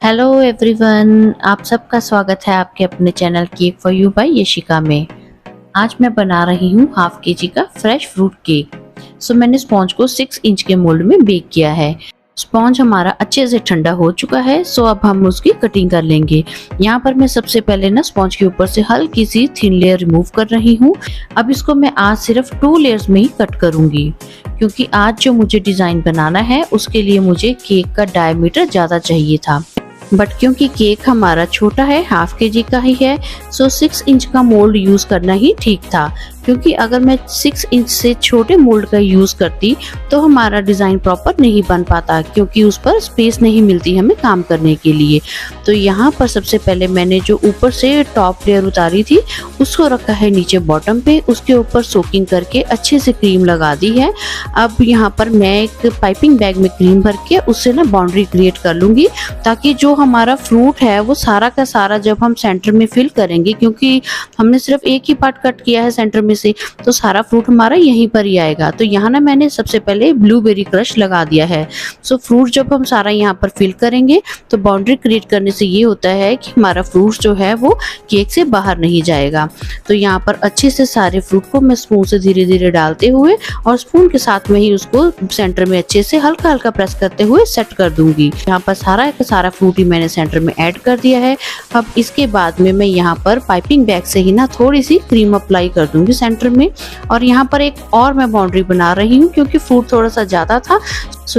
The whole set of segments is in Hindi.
हेलो एवरीवन, आप सबका स्वागत है आपके अपने channel cake for you by Yashika में। आज मैं बना रही हूँ हाफ केजी का फ्रेश फ्रूट केक। मैंने स्पॉन्ज को 6 इंच के मोल्ड में बेक किया है। स्पॉन्ज हमारा अच्छे से ठंडा हो चुका है, अब हम उसकी कटिंग कर लेंगे। यहाँ पर मैं सबसे पहले ना स्पॉन्ज के ऊपर से हल्की सी थिन लेयर रिमूव कर रही हूँ। अब इसको मैं आज सिर्फ 2 लेयर्स में ही कट करूंगी, क्योंकि आज जो मुझे डिजाइन बनाना है उसके लिए मुझे केक का डायमीटर ज्यादा चाहिए था। बट क्योंकि केक हमारा छोटा है, हाफ केजी का ही है, 6 इंच का मोल्ड यूज करना ही ठीक था। क्योंकि अगर मैं 6 इंच से छोटे मोल्ड का यूज करती तो हमारा डिजाइन प्रॉपर नहीं बन पाता, क्योंकि उस पर स्पेस नहीं मिलती हमें काम करने के लिए। तो यहाँ पर सबसे पहले मैंने जो ऊपर से टॉप लेयर उतारी थी उसको रखा है नीचे बॉटम पे, उसके ऊपर सोकिंग करके अच्छे से क्रीम लगा दी है। अब यहाँ पर मैं एक पाइपिंग बैग में क्रीम भर के उससे ना बाउंड्री क्रिएट कर लूंगी, ताकि जो हमारा फ्रूट है वो सारा का सारा जब हम सेंटर में फिल करेंगे, क्योंकि हमने सिर्फ एक ही पार्ट कट किया है सेंटर में से, तो सारा फ्रूट हमारा यहीं पर ही आएगा। तो यहाँ ना मैंने सबसे पहले ब्लूबेरी क्रश लगा दिया है। फ्रूट जब हम सारा यहाँ पर फिल करेंगे तो बाउंड्री क्रिएट करने से ये होता है कि हमारा फ्रूट जो है वो केक से बाहर नहीं जाएगा। तो यहाँ पर अच्छे से सारे फ्रूट को मैं स्पून से धीरे धीरे डालते हुए और स्पून के साथ में ही उसको सेंटर में अच्छे से हल्का हल्का प्रेस करते हुए सेट कर दूंगी। यहाँ पर सारा का सारा फ्रूट ही मैंने सेंटर में ऐड कर दिया है। अब इसके बाद में मैं यहाँ पर पाइपिंग बैग से ही ना थोड़ी सी क्रीम अप्लाई कर दूंगी सेंटर में। और यहाँ पर एक और मैं बाउंड्री बना रही हूँ, क्योंकि फ्रूट थोड़ा सा ज्यादा था।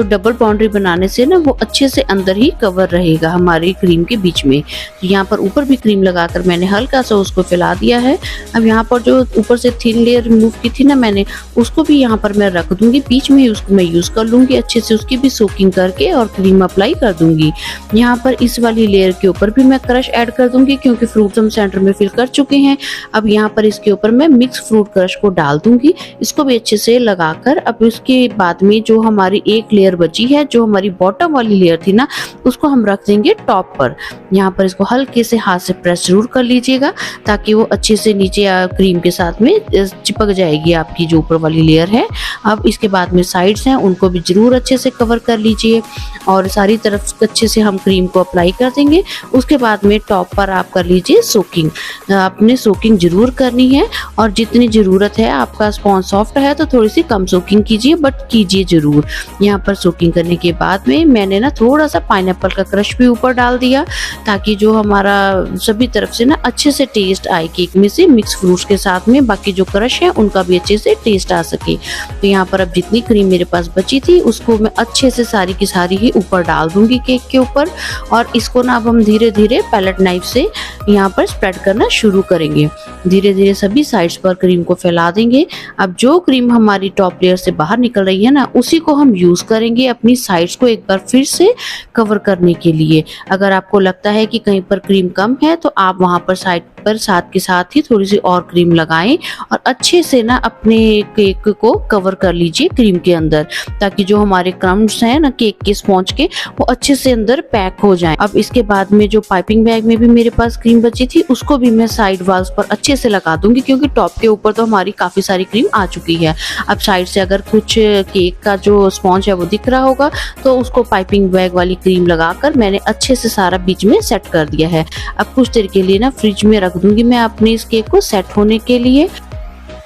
डबल बाउंड्री बनाने से ना वो अच्छे से अंदर ही कवर रहेगा हमारी क्रीम के बीच में। तो यहाँ पर ऊपर भी क्रीम लगाकर मैंने हल्का सा उसको फैला दिया है। अब यहाँ पर जो ऊपर से थिन लेयर रिमूव की थी ना मैंने, उसको भी यहाँ पर मैं रख दूंगी, बीच में ही उसको मैं यूज कर लूंगी अच्छे से, उसकी भी सोकिंग करके और क्रीम अप्लाई कर दूंगी। यहाँ पर इस वाली लेयर के ऊपर भी मैं क्रश ऐड कर दूंगी, क्योंकि फ्रूट हम सेंटर में फिल कर चुके हैं। अब यहाँ पर इसके ऊपर मैं मिक्स फ्रूट क्रश को डाल दूंगी, इसको भी अच्छे से लगाकर। अब इसके बाद में जो हमारी एक लेयर बची है, जो हमारी बॉटम वाली लेयर थी ना, उसको हम रख देंगे टॉप पर। यहाँ पर इसको हल्के से हाथ से प्रेस जरूर कर लीजिएगा, ताकि वो अच्छे से नीचे क्रीम के साथ में चिपक जाएगी आपकी जो ऊपर वाली लेयर है। अब इसके बाद में साइड्स हैं, उनको भी जरूर अच्छे से कवर कर लीजिए और सारी तरफ अच्छे से हम क्रीम को अप्लाई कर देंगे। उसके बाद में टॉप पर आप कर लीजिए सोकिंग। आपने सोकिंग जरूर करनी है, और जितनी जरूरत है, आपका स्पॉन्ज सॉफ्ट है तो थोड़ी सी कम सोकिंग कीजिए, बट कीजिए जरूर। यहाँ पर सोकिंग करने के बाद में मैंने ना थोड़ा सा पाइनएप्पल का क्रश भी ऊपर डाल दिया, ताकि जो हमारा सभी तरफ से ना अच्छे से टेस्ट आए केक में से, मिक्स फ्रूट्स के साथ में बाकी जो क्रश है उनका भी अच्छे से टेस्ट आ सके। तो यहाँ पर अब जितनी क्रीम मेरे पास बची थी उसको मैं अच्छे से सारी की सारी ही ऊपर डाल दूंगी केक के ऊपर। और इसको ना अब हम धीरे धीरे पैलेट नाइफ से यहाँ पर स्प्रेड करना शुरू करेंगे। धीरे धीरे सभी साइड्स पर क्रीम को फैला देंगे। अब जो क्रीम हमारी टॉप लेयर से बाहर निकल रही है ना, उसी को हम यूज करेंगे अपनी साइड्स को एक बार फिर से कवर करने के लिए। अगर आपको लगता है कि कहीं पर क्रीम कम है तो आप वहां पर साइड पर साथ के साथ ही थोड़ी सी और क्रीम लगाएं और अच्छे से ना अपने केक को कवर कर लीजिए क्रीम के अंदर, ताकि जो हमारे क्रम्स हैं ना केक के स्पॉन्ज के, वो अच्छे से अंदर पैक हो जाएं। अब इसके बाद में जो पाइपिंग बैग में भी मेरे पास क्रीम बची थी, उसको भी मैं साइड वाल्स पर अच्छे से लगा दूंगी, क्योंकि टॉप के ऊपर तो हमारी काफी सारी क्रीम आ चुकी है। अब साइड से अगर कुछ केक का जो स्पॉन्ज है वो दिख रहा होगा, तो उसको पाइपिंग बैग वाली क्रीम लगाकर मैंने अच्छे से सारा बीच में सेट कर दिया है। अब कुछ देर के लिए ना फ्रिज में रख दूंगी मैं अपने इस केक को सेट होने के लिए।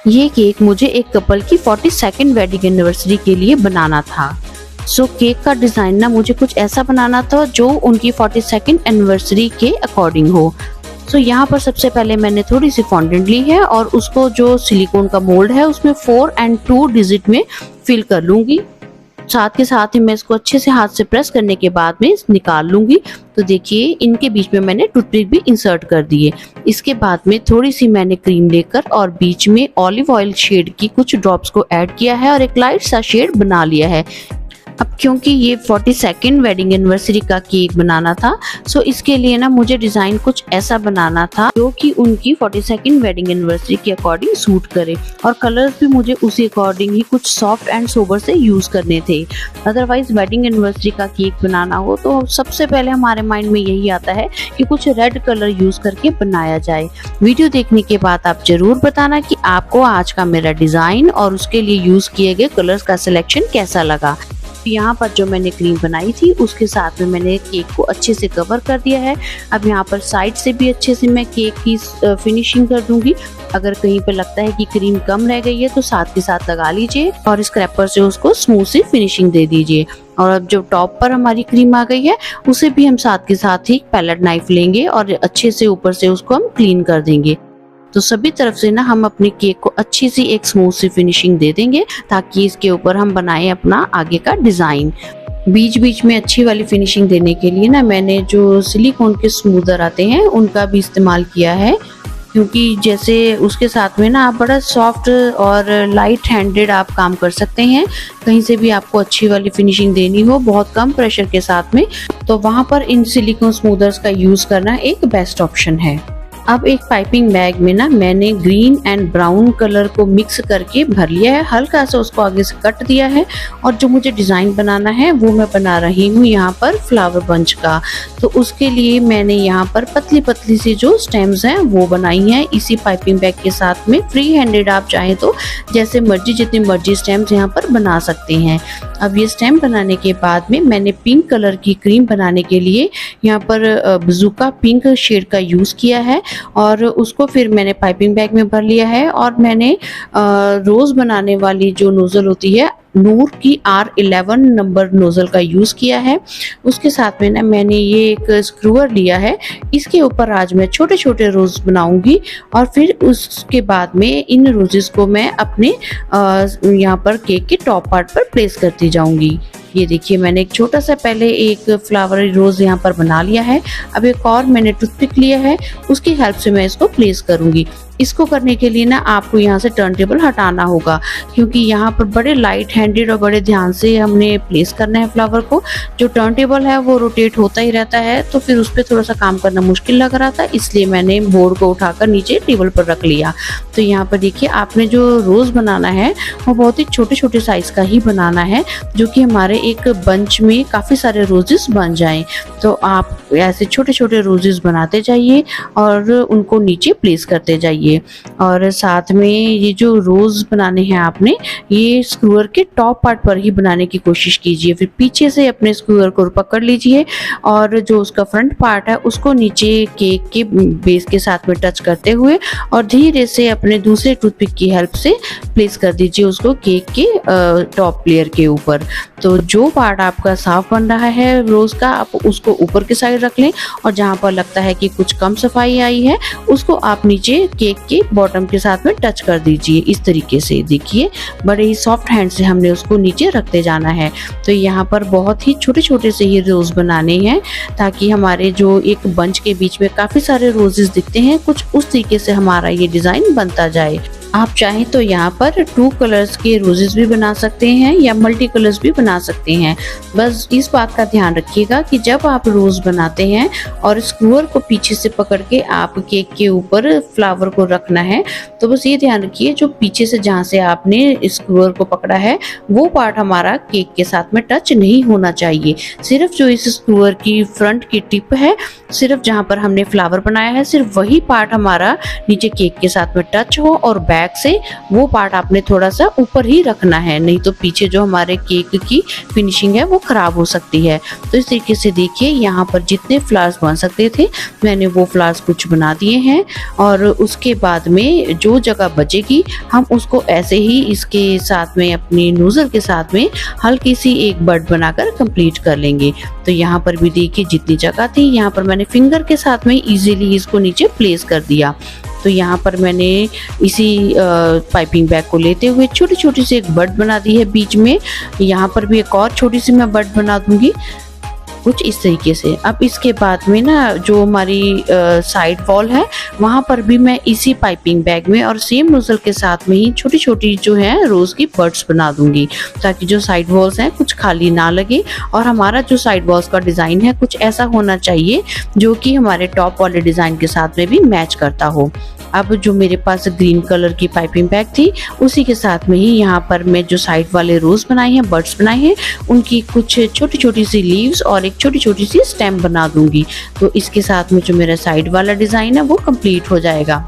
ये केक मुझे एक कपल की 42nd वेडिंग एनिवर्सरी के लिए बनाना था। केक का डिजाइन ना मुझे कुछ ऐसा बनाना था जो उनकी 42nd एनिवर्सरी के अकॉर्डिंग हो। यहाँ पर सबसे पहले मैंने थोड़ी सी फॉन्डेंट ली है और उसको जो सिलिकॉन का मोल्ड है उसमें 4 और 2 डिजिट में फिल कर लूंगी। साथ के साथ ही मैं इसको अच्छे से हाथ से प्रेस करने के बाद में निकाल लूंगी। तो देखिए इनके बीच में मैंने टूथपिक भी इंसर्ट कर दिए। इसके बाद में थोड़ी सी मैंने क्रीम लेकर और बीच में ऑलिव ऑयल शेड की कुछ ड्रॉप्स को ऐड किया है और एक लाइट सा शेड बना लिया है। अब क्योंकि ये 42nd वेडिंग एनिवर्सरी का केक बनाना था, इसके लिए ना मुझे डिजाइन कुछ ऐसा बनाना था जो कि उनकी 42nd वेडिंग एनिवर्सरी के अकॉर्डिंग सूट करे, और कलर्स भी मुझे उसी अकॉर्डिंग ही कुछ सॉफ्ट एंड सोबर से यूज करने थे। अदरवाइज वेडिंग एनिवर्सरी का केक बनाना हो तो सबसे पहले हमारे माइंड में यही आता है कि कुछ रेड कलर यूज करके बनाया जाए। वीडियो देखने के बाद आप जरूर बताना कि आपको आज का मेरा डिजाइन और उसके लिए यूज किए गए कलर्स का सिलेक्शन कैसा लगा। यहाँ पर जो मैंने क्रीम बनाई थी उसके साथ में मैंने केक को अच्छे से कवर कर दिया है। अब यहाँ पर साइड से भी अच्छे से मैं केक की फिनिशिंग कर दूंगी। अगर कहीं पे लगता है कि क्रीम कम रह गई है तो साथ के साथ लगा लीजिए और स्क्रैपर से उसको स्मूथ सी फिनिशिंग दे दीजिए। और अब जो टॉप पर हमारी क्रीम आ गई है उसे भी हम साथ के साथ ही पैलेट नाइफ लेंगे और अच्छे से ऊपर से उसको हम क्लीन कर देंगे। तो सभी तरफ से ना हम अपने केक को अच्छी सी एक स्मूथ सी फिनिशिंग दे देंगे ताकि इसके ऊपर हम बनाएं अपना आगे का डिजाइन। बीच बीच में अच्छी वाली फिनिशिंग देने के लिए ना मैंने जो सिलिकॉन के स्मूदर आते हैं उनका भी इस्तेमाल किया है, क्योंकि जैसे उसके साथ में ना आप बड़ा सॉफ्ट और लाइट हैंडेड आप काम कर सकते हैं। कहीं से भी आपको अच्छी वाली फिनिशिंग देनी हो बहुत कम प्रेशर के साथ में, तो वहां पर इन सिलिकॉन स्मूदर्स का यूज करना एक बेस्ट ऑप्शन है। अब एक पाइपिंग बैग में ना मैंने ग्रीन एंड ब्राउन कलर को मिक्स करके भर लिया है, हल्का सा उसको आगे से कट दिया है और जो मुझे डिजाइन बनाना है वो मैं बना रही हूँ यहाँ पर फ्लावर बंच का। तो उसके लिए मैंने यहाँ पर पतली पतली सी जो स्टेम्स हैं वो बनाई हैं इसी पाइपिंग बैग के साथ में। फ्री हैंडेड आप चाहें तो जैसे मर्जी जितनी मर्जी स्टेम्स यहाँ पर बना सकते हैं। अब ये स्टेम बनाने के बाद में मैंने पिंक कलर की क्रीम बनाने के लिए यहाँ पर बजूका पिंक शेड का यूज किया है और उसको फिर मैंने पाइपिंग बैग में भर लिया है। और मैंने रोज बनाने वाली जो नोजल होती है नूर की R11 नंबर नोजल का यूज किया है। उसके साथ में ना मैंने ये एक स्क्रूअर लिया है, इसके ऊपर आज मैं छोटे छोटे रोज बनाऊंगी और फिर उसके बाद में इन रोजेस को मैं अपने यहाँ पर केक के टॉप पार्ट पर प्लेस करती जाऊंगी। ये देखिए मैंने एक छोटा सा पहले एक फ्लावरी रोज यहाँ पर बना लिया है। अब एक और मैंने टूथपिक लिया है, उसकी हेल्प से मैं इसको प्लेस करूंगी। इसको करने के लिए ना आपको यहाँ से टर्न टेबल हटाना होगा, क्योंकि यहाँ पर बड़े लाइट हैंडेड और बड़े ध्यान से हमने प्लेस करना है फ्लावर को। जो टर्न टेबल है वो रोटेट होता ही रहता है, तो फिर उस पर थोड़ा सा काम करना मुश्किल लग रहा था, इसलिए मैंने बोर्ड को उठाकर नीचे टेबल पर रख लिया। तो यहाँ पर देखिए आपने जो रोज बनाना है वो बहुत ही छोटे छोटे साइज का ही बनाना है, जो कि हमारे एक बंच में काफी सारे रोजेस बन जाएं। तो आप ऐसे छोटे छोटे रोजेस बनाते जाइए और उनको नीचे प्लेस करते जाइए। और साथ में ये जो रोज बनाने हैं आपने ये स्क्रूअर के टॉप पार्ट पर ही बनाने की कोशिश कीजिए। फिर पीछे से अपने स्क्रूअर को पकड़ लीजिए और जो उसका फ्रंट पार्ट है उसको नीचे केक के बेस के साथ में टच करते हुए और धीरे से अपने दूसरे टूथपिक की हेल्प से प्लेस कर दीजिए उसको केक के टॉप लेयर के ऊपर। तो जो पार्ट आपका साफ बन रहा है रोज का आप उसको ऊपर की साइड रख लें और जहाँ पर लगता है कि कुछ कम सफाई आई है उसको आप नीचे केक के बॉटम के साथ में टच कर दीजिए। इस तरीके से देखिए बड़े ही सॉफ्ट हैंड से हमने उसको नीचे रखते जाना है। तो यहाँ पर बहुत ही छोटे छोटे से ही रोज बनाने हैं ताकि हमारे जो एक बंच के बीच में काफी सारे रोजेस दिखते हैं, कुछ उस तरीके से हमारा ये डिजाइन बनता जाए। आप चाहें तो यहाँ पर 2 कलर्स के रोजेस भी बना सकते हैं या मल्टी कलर्स भी बना सकते हैं। बस इस बात का ध्यान रखिएगा कि जब आप रोज बनाते हैं और स्क्रूअर को पीछे से पकड़ के आप केक के ऊपर फ्लावर को रखना है, तो बस ये ध्यान रखिए जो पीछे से जहाँ से आपने स्क्रूअर को पकड़ा है वो पार्ट हमारा केक के साथ में टच नहीं होना चाहिए। सिर्फ जो इस स्क्रूअर की फ्रंट की टिप है, सिर्फ जहाँ पर हमने फ्लावर बनाया है, सिर्फ वही पार्ट हमारा नीचे केक के साथ में टच हो और बैक से वो पार्ट आपने थोड़ा सा ऊपर ही रखना है, नहीं तो पीछे जो हमारे केक की फिनिशिंग है वो खराब हो सकती है। तो इस तरीके से देखिए यहाँ पर जितने फ्लावर्स बन सकते थे मैंने वो फ्लावर्स कुछ बना दिए हैं और उसके बाद में जो जगह बचेगी हम उसको ऐसे ही इसके साथ में अपनी नोजल के साथ में हल्की सी एक बर्ड बनाकर कंप्लीट कर लेंगे। तो यहाँ पर भी देखिए जितनी जगह थी यहाँ पर मैंने फिंगर के साथ में इजीली इसको नीचे प्लेस कर दिया। तो यहाँ पर मैंने इसी पाइपिंग बैग को लेते हुए छोटी छोटी सी एक बर्ड बना दी है बीच में। यहाँ पर भी एक और छोटी सी मैं बर्ड बना दूंगी कुछ इस तरीके से। अब इसके बाद में ना जो हमारी साइड वॉल है वहाँ पर भी मैं इसी पाइपिंग बैग में और सेम नोजल के साथ में ही छोटी छोटी जो है रोज की बर्ड्स बना दूंगी, ताकि जो साइड वॉल्स हैं कुछ खाली ना लगे और हमारा जो साइड वॉल्स का डिजाइन है कुछ ऐसा होना चाहिए जो कि हमारे टॉप वाले डिजाइन के साथ में भी मैच करता हो। अब जो मेरे पास ग्रीन कलर की पाइपिंग बैग थी उसी के साथ में ही यहाँ पर मैं जो साइड वाले रोज बनाए हैं, बर्ड्स बनाए हैं, उनकी कुछ छोटी छोटी सी लीव्स और एक छोटी छोटी सी स्टेम बना दूंगी। तो इसके साथ में जो मेरा साइड वाला डिजाइन है वो कंप्लीट हो जाएगा।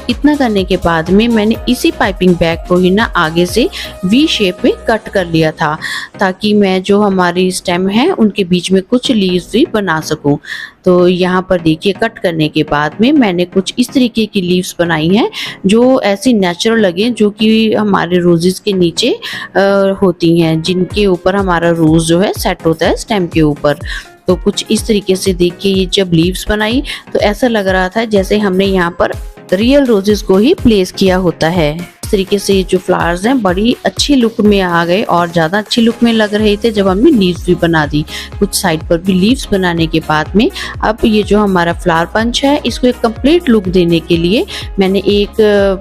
इतना करने के बाद में मैंने इसी पाइपिंग बैग को ही ना आगे से वी शेप में कट कर लिया था, ताकि मैं जो हमारी स्टेम है उनके बीच में कुछ लीव्स भी बना सकूं। तो यहाँ पर देखिए कट करने के बाद में मैंने कुछ इस तरीके की लीव्स बनाई हैं जो ऐसी नेचुरल लगे, जो कि हमारे रोजेस के नीचे होती हैं, जिनके ऊपर हमारा रोज जो है सेट होता है स्टेम के ऊपर। तो कुछ इस तरीके से देखिए ये जब लीव्स बनाई तो ऐसा लग रहा था जैसे हमने यहाँ पर रियल रोजेस को ही प्लेस किया होता है। इस तरीके से ये जो फ्लावर्स हैं बड़ी अच्छी लुक में आ गए और ज़्यादा अच्छी लुक में लग रहे थे जब हमने लीव्स भी बना दी। कुछ साइड पर भी लीव्स बनाने के बाद में अब ये जो हमारा फ्लावर पंच है इसको एक कंप्लीट लुक देने के लिए मैंने एक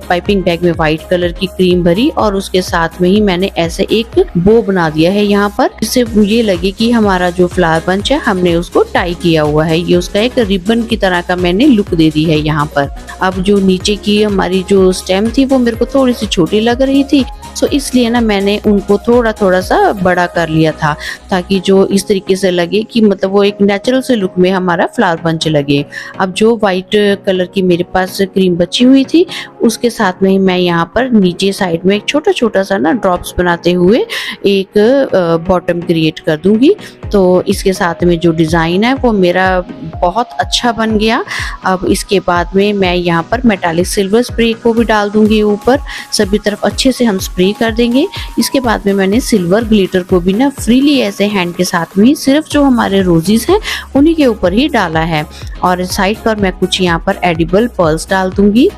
पाइपिंग बैग में व्हाइट कलर की क्रीम भरी और उसके साथ में ही मैंने ऐसे एक बो बना दिया है यहाँ पर, जिससे ये लगे कि हमारा जो फ्लावर पंच है हमने उसको टाई किया हुआ है। ये उसका एक रिबन की तरह का मैंने लुक दे दी है यहाँ पर। अब जो नीचे की हमारी जो स्टेम थी वो मेरे को थोड़ी सी छोटी लग रही थी, सो इसलिए ना मैंने उनको थोड़ा सा बड़ा कर लिया था, ताकि जो इस तरीके से लगे कि मतलब वो एक नेचुरल से लुक में हमारा फ्लावर पंच लगे। अब जो व्हाइट कलर की मेरे पास क्रीम बची हुई थी उसके साथ में ही मैं यहाँ पर नीचे साइड में एक छोटा सा ना ड्रॉप्स बनाते हुए एक बॉटम क्रिएट कर दूंगी। तो इसके साथ में जो डिज़ाइन है वो मेरा बहुत अच्छा बन गया। अब इसके बाद में मैं यहाँ पर मेटालिक सिल्वर स्प्रे को भी डाल दूंगी ऊपर, सभी तरफ अच्छे से हम स्प्रे कर देंगे। इसके बाद में मैंने सिल्वर ग्लिटर को भी ना फ्रीली ऐसे हैंड के साथ में सिर्फ जो हमारे रोजेस हैं उन्हीं के ऊपर ही डाला है। और साइड पर मैं कुछ यहाँ पर एडिबल पर्ल्स डाल दूंगी।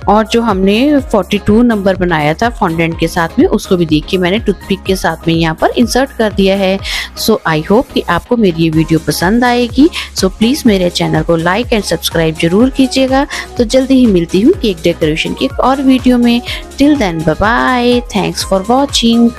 और जो हमने 42 नंबर बनाया था फॉन्डेंट के साथ में उसको भी देखिए मैंने टूथपिक के साथ में यहाँ पर इंसर्ट कर दिया है। सो आई होप कि आपको मेरी ये वीडियो पसंद आएगी। सो प्लीज़ मेरे चैनल को लाइक एंड सब्सक्राइब जरूर कीजिएगा। तो जल्दी ही मिलती हूँ केक डेकोरेशन की एक और वीडियो में। Till then bye bye, thanks for watching.